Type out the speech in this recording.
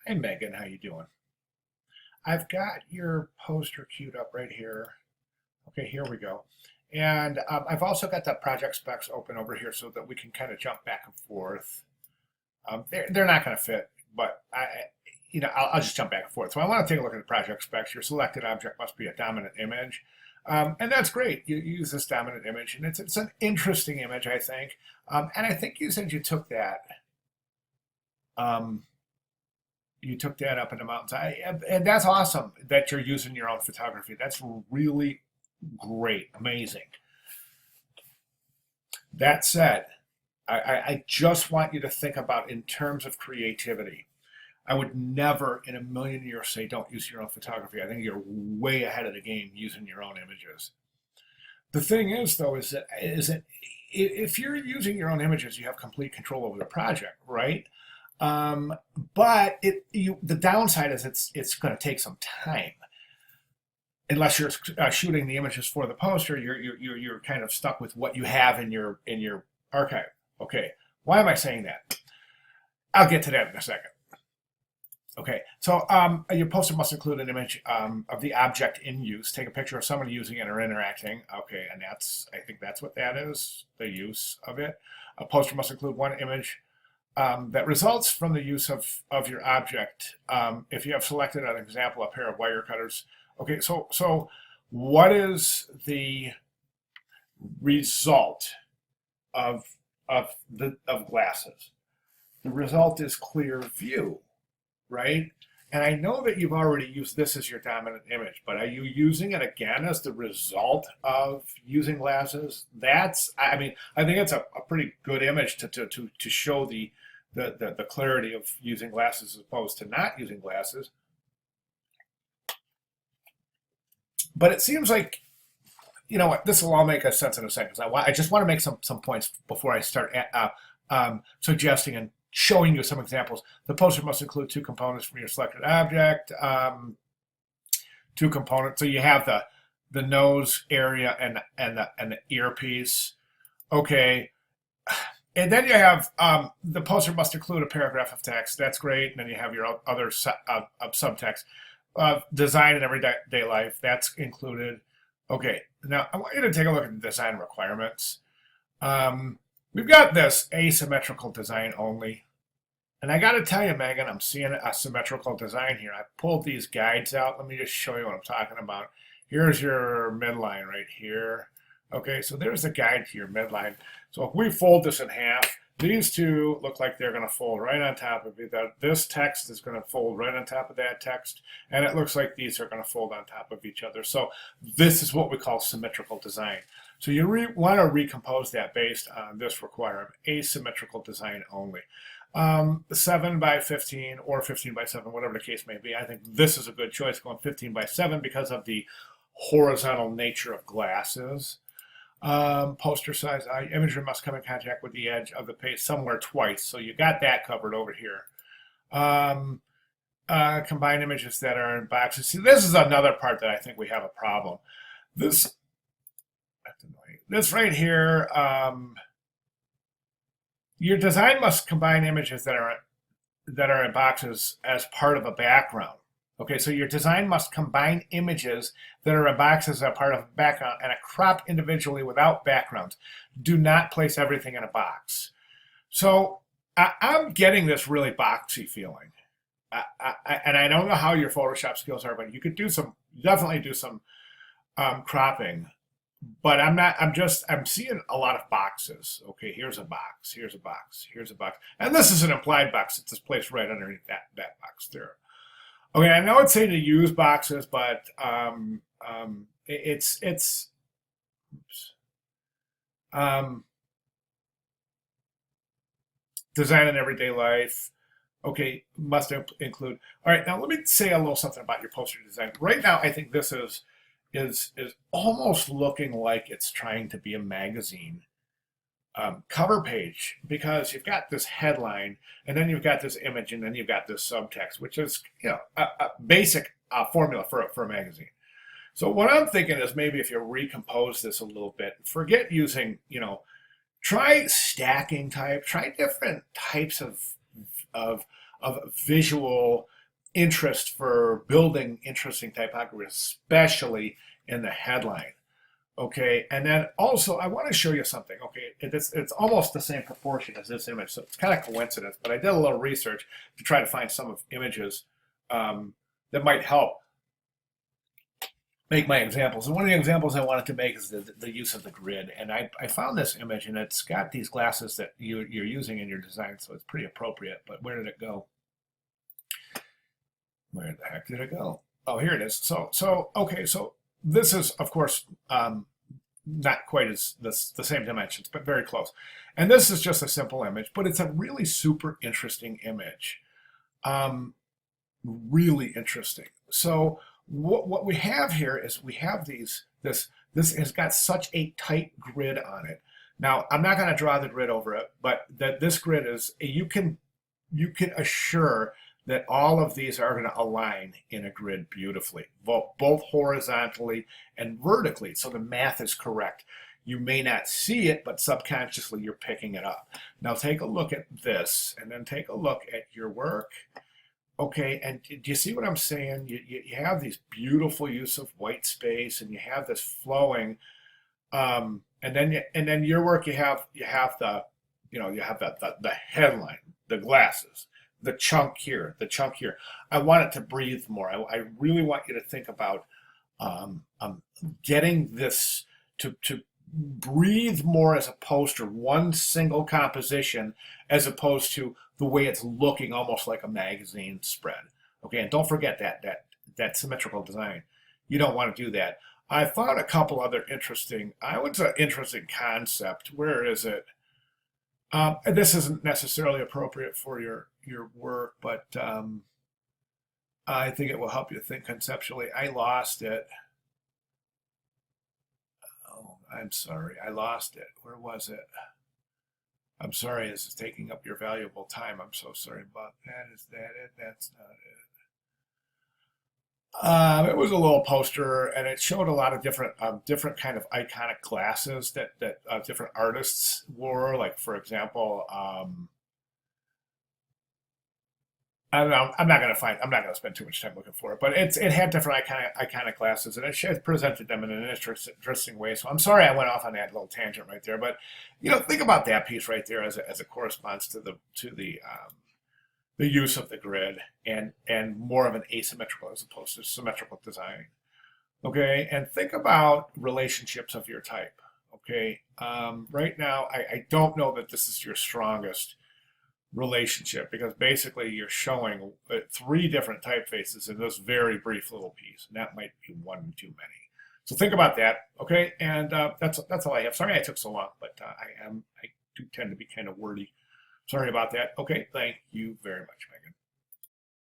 Hey Megan, how you doing? I've got your poster queued up right here. Okay, here we go. And I've also got the project specs open over here so that we can kind of jump back and forth. They're not going to fit, but I'll just jump back and forth. So I want to take a look at the project specs. Your selected object must be a dominant image. And that's great. You use this dominant image, and it's an interesting image, I think. And I think you said um, you took that up in the mountains. And that's awesome that you're using your own photography. That's really great, amazing. That said, I just want you to think about in terms of creativity. I would never in a million years say don't use your own photography. I think you're way ahead of the game using your own images. The thing is, though, is that if you're using your own images, you have complete control over the project, right? Um, but the downside is it's going to take some time. Unless you're shooting the images for the poster, you're kind of stuck with what you have in your archive. Okay, why am I saying that? I'll get to that in a second. Okay, so your poster must include an image of the object in use. Take a picture of someone using it or interacting. Okay, and I think that's what that is, the use of it. A poster must include one image that results from the use of your object. If you have selected an example, a pair of wire cutters. Okay, so what is the result of of glasses? The result is clear view, right? And I know that you've already used this as your dominant image, but are you using it again as the result of using glasses? I mean, I think it's a pretty good image to show the clarity of using glasses as opposed to not using glasses. But it seems like, you know what, this will all make a sense in a second. I just want to make some points before I start suggesting and showing you some examples. The poster must include two components from your selected object. Two components. So you have the nose area and the earpiece. Okay. And then you have the poster must include a paragraph of text. That's great. And then you have your other subtext. Design in everyday life. That's included. Okay. Now I want you to take a look at the design requirements. We've got this asymmetrical design only. And I got to tell you, Megan, I'm seeing a symmetrical design here. I pulled these guides out. Let me just show you what I'm talking about. Here's your midline right here. Okay, so there's the guide to your midline. So if we fold this in half, these two look like they're going to fold right on top of each other. This text is going to fold right on top of that text, and it looks like these are going to fold on top of each other. So this is what we call symmetrical design. So you want to recompose that based on this requirement, asymmetrical design only. 7 by 15 or 15 by 7, whatever the case may be. I think this is a good choice, going 15 by 7 because of the horizontal nature of glasses. Poster size, imagery must come in contact with the edge of the page somewhere twice. So you got that covered over here. Combine images that are in boxes. See, this is another part that I think we have a problem. This right here, your design must combine images that are in boxes as part of a background. Okay, so your design must combine images that are in boxes as part of a background and crop individually without backgrounds. Do not place everything in a box. So I'm getting this really boxy feeling. And I don't know how your Photoshop skills are, but you could definitely do some cropping. But I'm seeing a lot of boxes. Okay, here's a box, here's a box, here's a box. And this is an implied box. It's just placed right underneath that box there. Okay, I know it's saying to use boxes, but it's oops. Design in everyday life. Okay, must include. All right, now let me say a little something about your poster design. Right now, I think this is almost looking like it's trying to be a magazine cover page, because you've got this headline and then you've got this image and then you've got this subtext, which is a basic formula for a magazine. So what I'm thinking is maybe if you recompose this a little bit, forget using, try stacking type, try different types of visual interest for building interesting typography, especially in the headline. Okay, and then also I want to show you something. Okay, it's almost the same proportion as this image, so it's kind of coincidence, but I did a little research to try to find some of images that might help make my examples. And one of the examples I wanted to make is the use of the grid. And I found this image, and it's got these glasses that you're using in your design, so it's pretty appropriate. But where did it go? Where the heck did it go? Oh, here it is. Okay, so this is, of course, not quite as the same dimensions, but very close. And this is just a simple image, but it's a really super interesting image. Really interesting. So what we have here is we have this has got such a tight grid on it. Now, I'm not going to draw the grid over it, but that this grid is, you can assure that all of these are going to align in a grid beautifully, both horizontally and vertically, so the math is correct. You may not see it, but subconsciously you're picking it up. Now take a look at this, and then take a look at your work. Okay, and do you see what I'm saying? You have these beautiful use of white space, and you have this flowing, and then your work, you have the headline, the glasses, the chunk here, the chunk here. I want it to breathe more. I really want you to think about getting this to breathe more as opposed to one single composition, as opposed to the way it's looking almost like a magazine spread. Okay, and don't forget that symmetrical design. You don't want to do that. I found a couple other interesting, I would say interesting concept. Where is it? And this isn't necessarily appropriate for your work, but I think it will help you think conceptually. I lost it. Oh, I'm sorry, I lost it. Where was it? I'm sorry, this is taking up your valuable time. I'm so sorry about that. Is that it? That's not it. It was a little poster, and it showed a lot of different kind of iconic glasses that different artists wore. Like, for example, I don't know. I'm not going to spend too much time looking for it, but it had different iconic glasses, and it presented them in an interesting way. So I'm sorry I went off on that little tangent right there, but think about that piece right there as a corresponds to the use of the grid and more of an asymmetrical as opposed to symmetrical design. Okay, and think about relationships of your type. Okay, right now I don't know that this is your strongest relationship, because basically you're showing three different typefaces in this very brief little piece, and that might be one too many. So think about that, okay? And that's all I have. Sorry I took so long, but I do tend to be kind of wordy. Sorry about that. Okay, thank you very much, Megan.